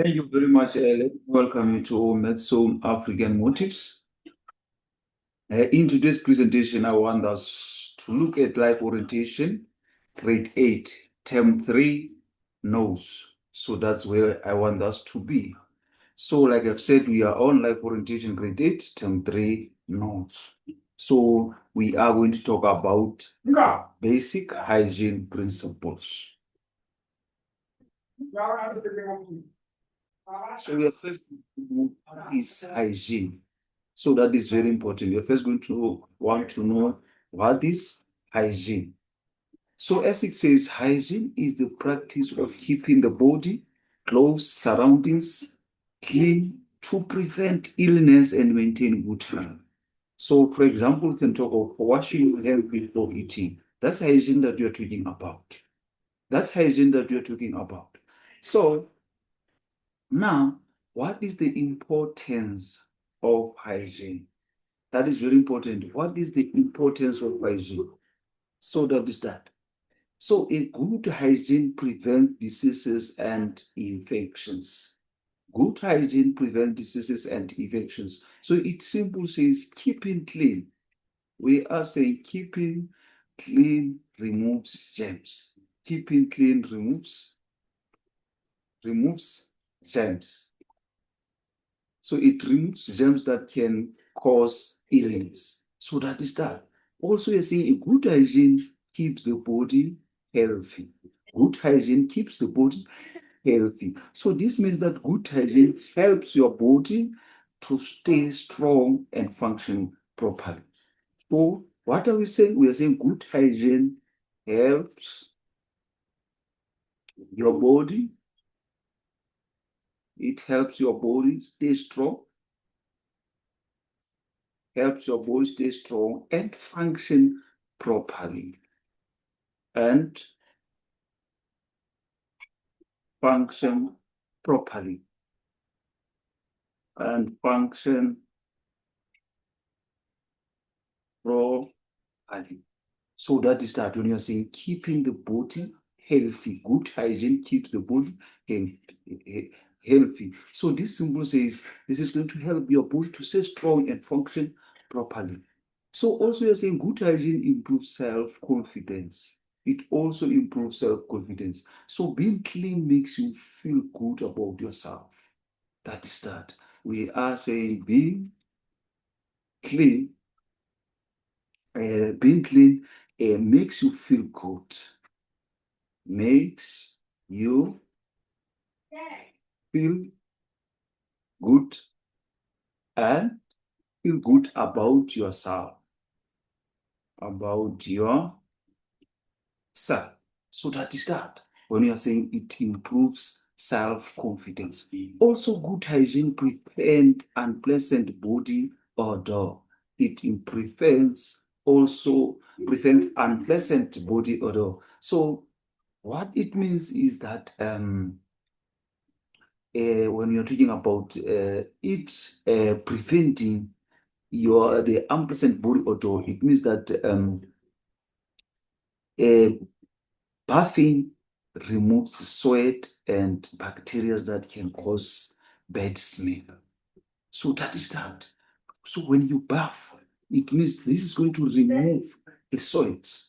Thank you very much. Let me welcome you to MedZone African Motives. In today's presentation, I want us to look at life orientation, grade 8, term 3, notes. So that's where I want us to be. So like I've said, we are on life orientation, grade 8, term 3, notes. So we are going to talk about basic hygiene principles. So we are first what is hygiene. So that is very important. You're first going to want to know what is hygiene. So as it says, hygiene is the practice of keeping the body, clothes, surroundings clean to prevent illness and maintain good health. So for example, we can talk of washing your hands before eating. That's hygiene that you're talking about. That's hygiene that you're talking about. So now, what is the importance of hygiene? That is very important. What is the importance of hygiene? So that is that. So a good hygiene prevents diseases and infections. Good hygiene prevents diseases and infections. So it simply says keeping clean. We are saying keeping clean removes germs. Keeping clean removes germs. So it removes germs that can cause illness. So that is that. Also, you're saying a good hygiene keeps the body healthy. Good hygiene keeps the body healthy. So this means that good hygiene helps your body to stay strong and function properly. So what are we saying? We are saying good hygiene helps your body. It helps your body stay strong, helps your body stay strong and function properly. And function properly. And function properly. So that is that when you're saying keeping the body healthy, good hygiene keeps the body healthy. So this symbol says this is going to help your body to stay strong and function properly. So also you're saying good hygiene improves self-confidence. It also improves self-confidence. So being clean makes you feel good about yourself. That is that. We are saying clean, being clean makes you feel good. Makes you feel good and feel good about yourself. About yourself. So that is that. When you are saying it improves self-confidence. Also, good hygiene prevents unpleasant body odor. It prevents unpleasant body odor. So what it means is that when you're talking about it preventing the unpleasant body odor, it means that bathing removes sweat and bacteria that can cause bad smell. So that is that. So when you bath, it means this is going to remove the sweat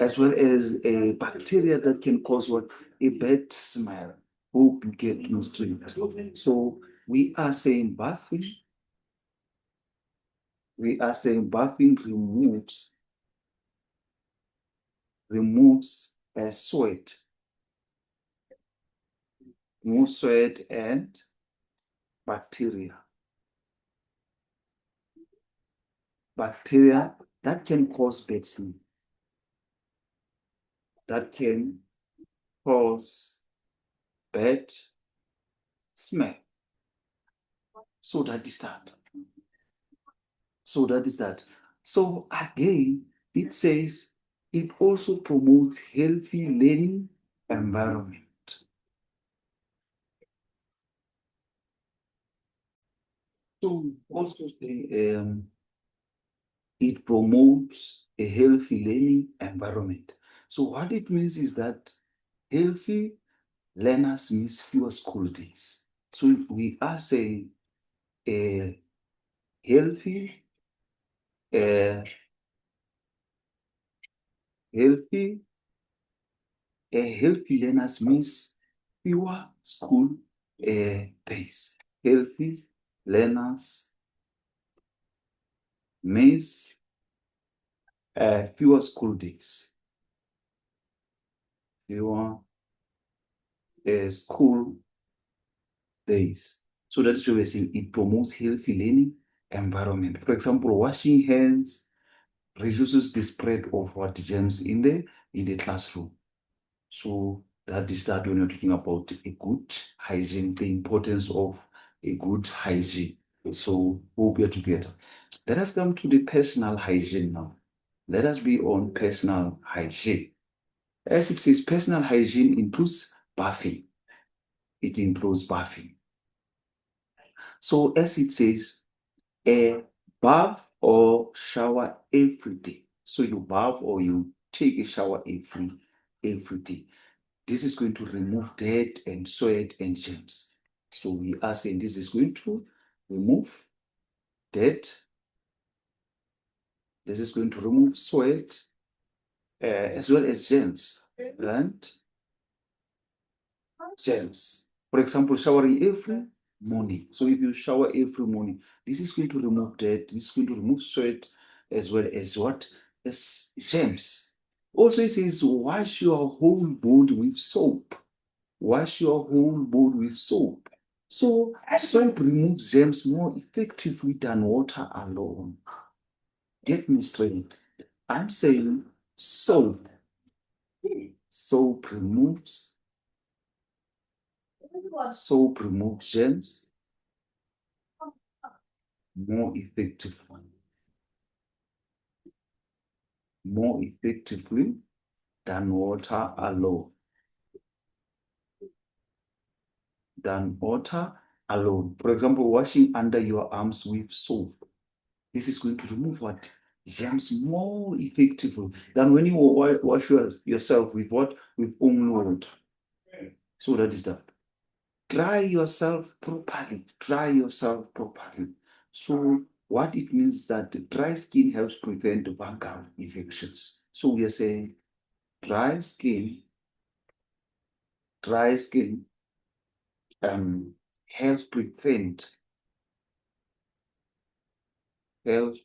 as well as a bacteria that can cause what? A bad smell. Hope you get used to it. So we are saying bathing removes sweat, removes sweat and bacteria. Bacteria that can cause bad smell. That can cause bad smell. So that is that. So that is that. So again, it says it also promotes healthy learning environment. So also say it promotes a healthy learning environment. So what it means is that healthy learners miss fewer school days. So we are saying a healthy, a healthy, a healthy learners miss fewer school days. Healthy learners miss fewer school days. Fewer school days. So that's why we're saying it promotes healthy learning environment. For example, washing hands reduces the spread of what germs in the classroom. So that is that when you're talking about a good hygiene, the importance of a good hygiene. So we'll be together. Let us come to the personal hygiene now. Let us be on personal hygiene. As it says, personal hygiene includes bathing. It includes bathing. So as it says, a bath or shower every day. So you bath or you take a shower every day. This is going to remove dirt and sweat and germs. So we are saying this is going to remove dirt. This is going to remove sweat as well as germs and germs. For example, showering every morning. So if you shower every morning, this is going to remove dirt. This is going to remove sweat as well as what? As germs. Also, it says wash your whole body with soap. Wash your whole body with soap. So soap removes germs more effectively than water alone. Get me straight. I'm saying soap. Soap removes germs more effectively than water alone. For example, washing under your arms with soap. This is going to remove what? Germs more effectively than when you wash yourself with what? With only water. So that is that. Dry yourself properly. Dry yourself properly. So what it means is that dry skin helps prevent fungal infections. So we are saying dry skin helps prevent fungal helps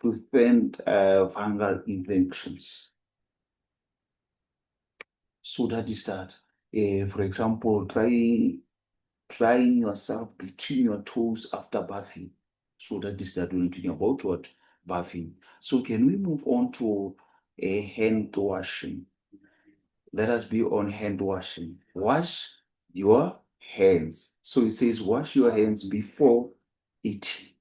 prevent fungal infections. So that is that. For example, drying yourself between your toes after bathing. So that is that we're talking about what? Bathing. So can we move on to hand washing? Let us be on hand washing. Wash your hands. So it says wash your hands before eating.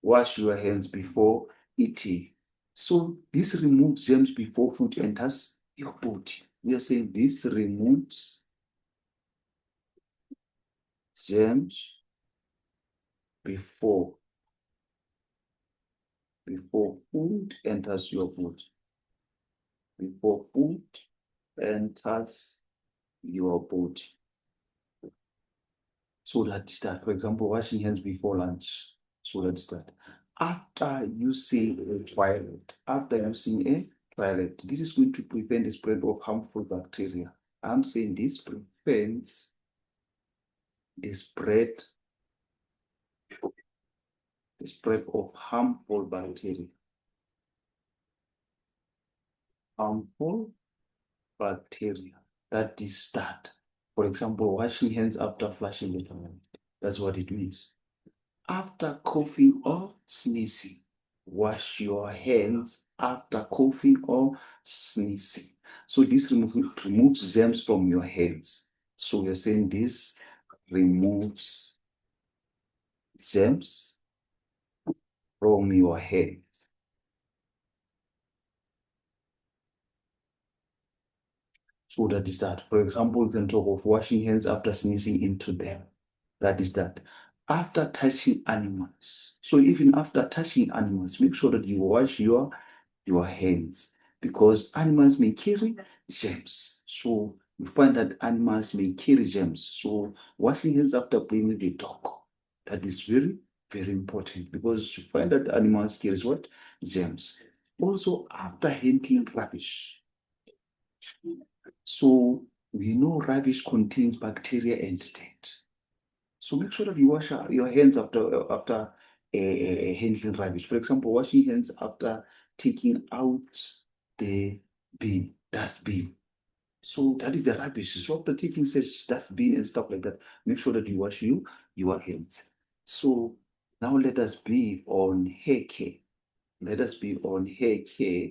Wash your hands before eating. So this removes germs before food enters your body. We are saying this removes germs before food enters your body. Before food enters your body. So that is that. For example, washing hands before lunch. So that's that. After using a toilet, this is going to prevent the spread of harmful bacteria. I'm saying this prevents the spread of harmful bacteria. Harmful bacteria. That is that. For example, washing hands after flushing the toilet. That's what it means. After coughing or sneezing, wash your hands after coughing or sneezing. So this removes germs from your hands. So we're saying this removes germs from your hands. So that is that. For example, you can talk of washing hands after sneezing into them. That is that. After touching animals. So even after touching animals, make sure that you wash your your hands, because animals may carry germs. So you find that animals may carry germs. So washing hands after playing with a dog, that is very, very important, because you find that animals carry what? Germs. Also, after handling rubbish. So we know rubbish contains bacteria and dirt. So make sure that you wash your hands after handling rubbish. For example, washing hands after taking out the dust bin. So that is the rubbish. So after taking such dust bin and stuff like that, make sure that you wash your hands. So now let us be on hair care. Let us be on hair care,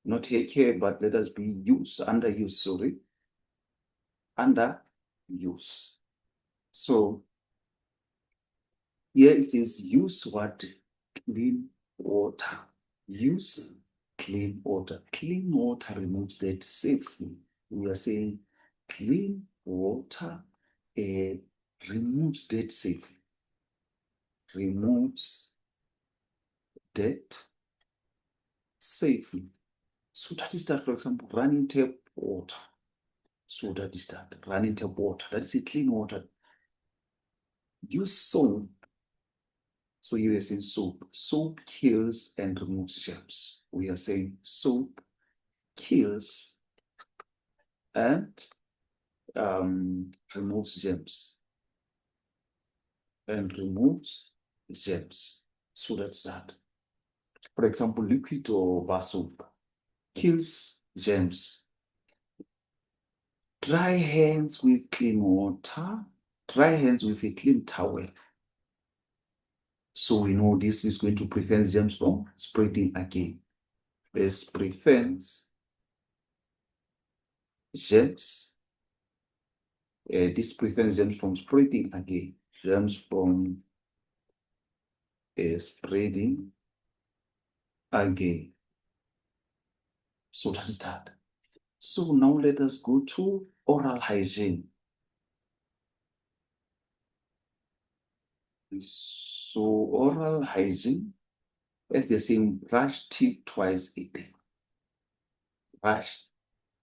not hair care, but let us be under use, sorry, under use. So here it says use what? Clean water. Use clean water. Clean water removes dirt safely. We are saying clean water removes dirt safely. Removes dirt safely. So that is that, for example, running tap water. So that is that, running tap water. That is a clean water. Use soap. So you are saying soap. Soap kills and removes germs. We are saying soap kills and removes germs. And removes germs. So that's that. For example, liquid or bar soap kills germs. Dry hands with clean water. Dry hands with a clean towel. So we know this is going to prevent germs from spreading again. This prevents germs. This prevents germs from spreading again. Germs from spreading again. So that is that. So now let us go to oral hygiene. So oral hygiene, as they say, brush teeth twice a day. Brush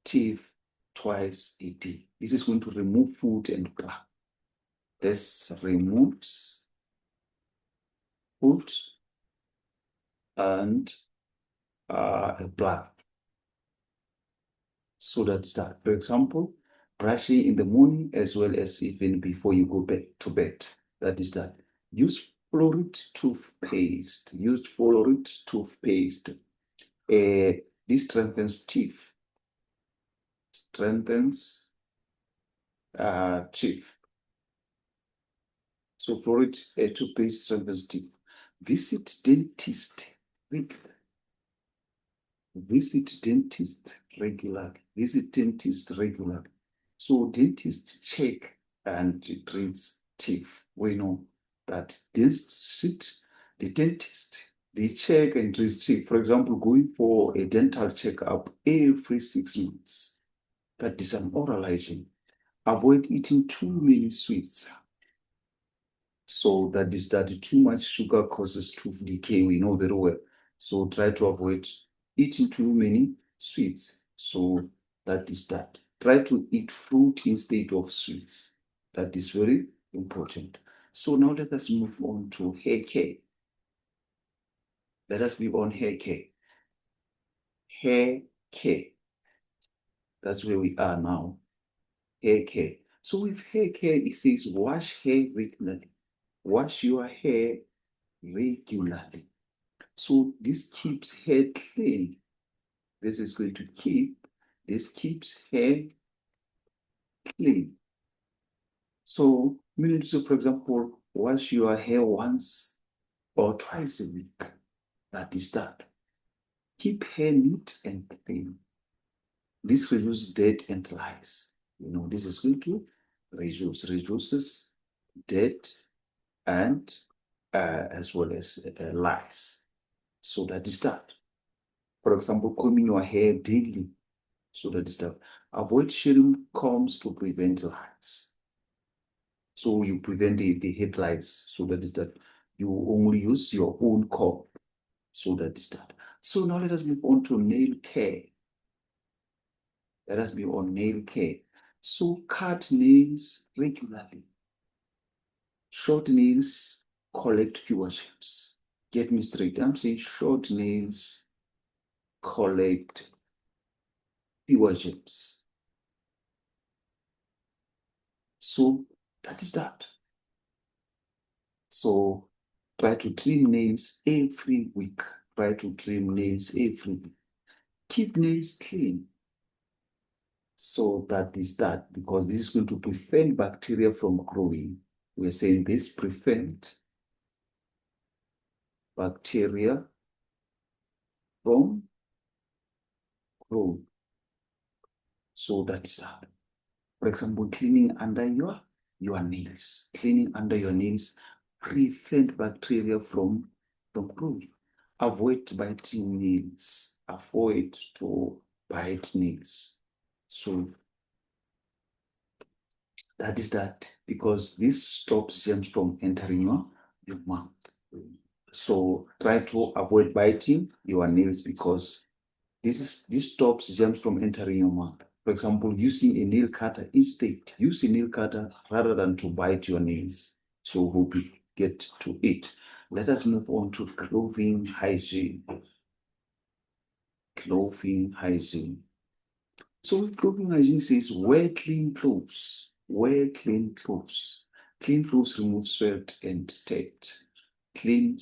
teeth twice a day. This is going to remove food and blood. This removes food and blood. So that's that. For example, brushing in the morning as well as even before you go to bed. That is that. Use fluoride toothpaste. Use fluoride toothpaste. This strengthens teeth. Strengthens teeth. So fluoride toothpaste strengthens teeth. Visit dentist regularly. Visit dentist regularly. Visit dentist regularly. So dentist check and treats teeth. We know that the dentist, they check and treat teeth. For example, going for a dental checkup every 6 months. That is an oral hygiene. Avoid eating too many sweets. So that is that too much sugar causes tooth decay. We know very well. So try to avoid eating too many sweets. So that is that. Try to eat fruit instead of sweets. That is very important. So now let us move on to hair care. Let us be on hair care. Hair care. That's where we are now. Hair care. So with hair care, it says wash hair regularly. Wash your hair regularly. So this keeps hair clean. This keeps hair clean. So, meaning to, for example, wash your hair once or twice a week. That is that. Keep hair neat and clean. This reduces dirt and lice. You know, this is going to reduces dirt and as well as lice. So that is that. For example, combing your hair daily. So that is that. Avoid sharing combs to prevent lice. So you prevent the head lice. So that is that. You only use your own comb. So that is that. So now let us move on to nail care. Let us be on nail care. So cut nails regularly. Short nails collect fewer gems. Get me straight. I'm saying short nails collect fewer gems. So that is that. So try to trim nails every week. Try to trim nails every week. Keep nails clean. So that is that, because this is going to prevent bacteria from growing. We're saying this prevent bacteria from growing. So that is that. For example, cleaning under your nails. Cleaning under your nails prevent bacteria from growing. Avoid biting nails. Avoid to bite nails. So that is that, because this stops germs from entering your mouth. So try to avoid biting your nails, because this stops germs from entering your mouth. For example, using a nail cutter instead. Use a nail cutter rather than to bite your nails. So hope you get to it. Let us move on to clothing hygiene. Clothing hygiene. So clothing hygiene says wear clean clothes. Wear clean clothes. Clean clothes remove sweat and dirt. Clean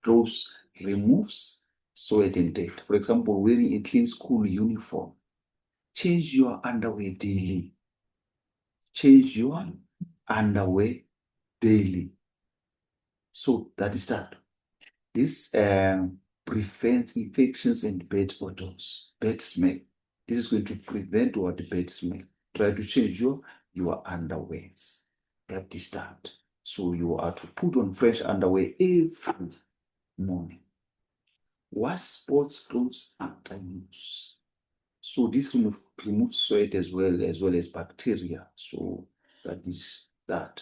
clothes removes sweat and dirt. For example, wearing a clean school uniform. Change your underwear daily. Change your underwear daily. So that is that. This prevents infections and bad odors, bad smell. This is going to prevent what bad smell. Try to change your underwears. That is that. So you are to put on fresh underwear every morning. Wash sports clothes after use. So this removes sweat as well as bacteria. So that is that.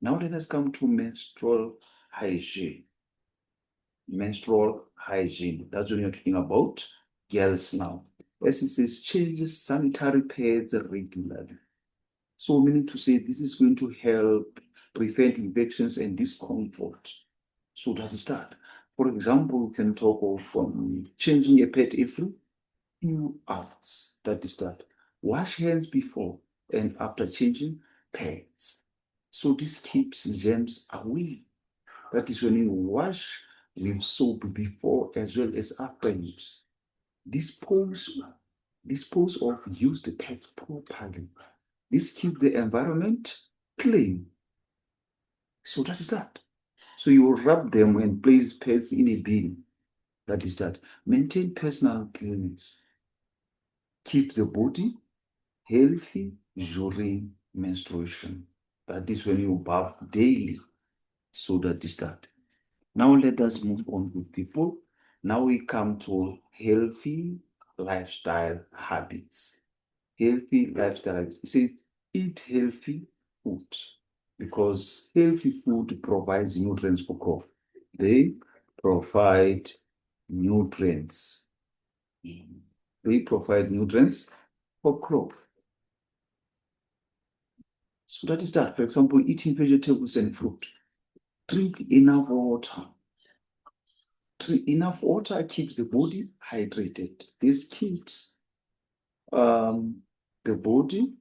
Now let us come to menstrual hygiene. Menstrual hygiene. That's what you're talking about girls now. As it says, changes sanitary pads regularly. So meaning to say this is going to help prevent infections and discomfort. So that is that. For example, we can talk of changing a pad every few hours. That is that. Wash hands before and after changing pads. So this keeps germs away. That is when you wash with soap before as well as after use. Dispose of used pads properly. This keeps the environment clean. So that is that. So you rub them and place pads in a bin. That is that. Maintain personal cleanliness. Keep the body healthy during menstruation. That is when you bath daily. So that is that. Now let us move on with people. Now we come to healthy lifestyle habits. Healthy lifestyle habits. It says eat healthy food, because healthy food provides nutrients for growth. They provide nutrients. They provide nutrients for growth. So that is that. For example, eating vegetables and fruit. Drink enough water. Enough water keeps the body hydrated. This keeps the body.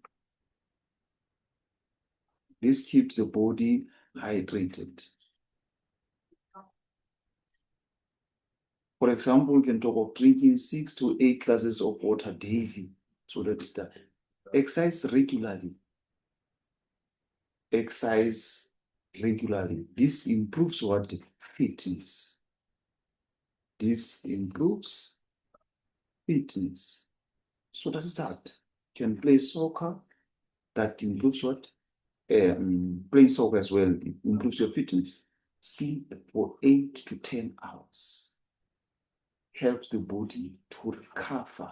This keeps the body hydrated. For example, we can talk of drinking 6 to 8 glasses of water daily. So that is that. Exercise regularly. Exercise regularly. This improves what? Fitness. This improves fitness. So that is that. You can play soccer. That improves what? Playing soccer as well. It improves your fitness. Sleep for 8 to 10 hours. Helps the body to recover.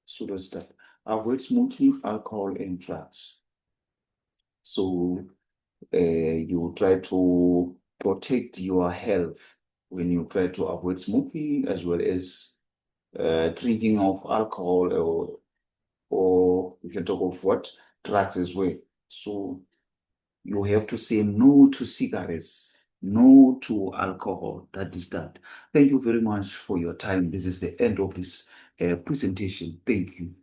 So that's that. Avoid smoking, alcohol, and drugs. So you try to protect your health when you try to avoid smoking as well as drinking of alcohol, or we can talk of what? Drugs as well. So you have to say no to cigarettes, no to alcohol. That is that. Thank you very much for your time. This is the end of this presentation. Thank you.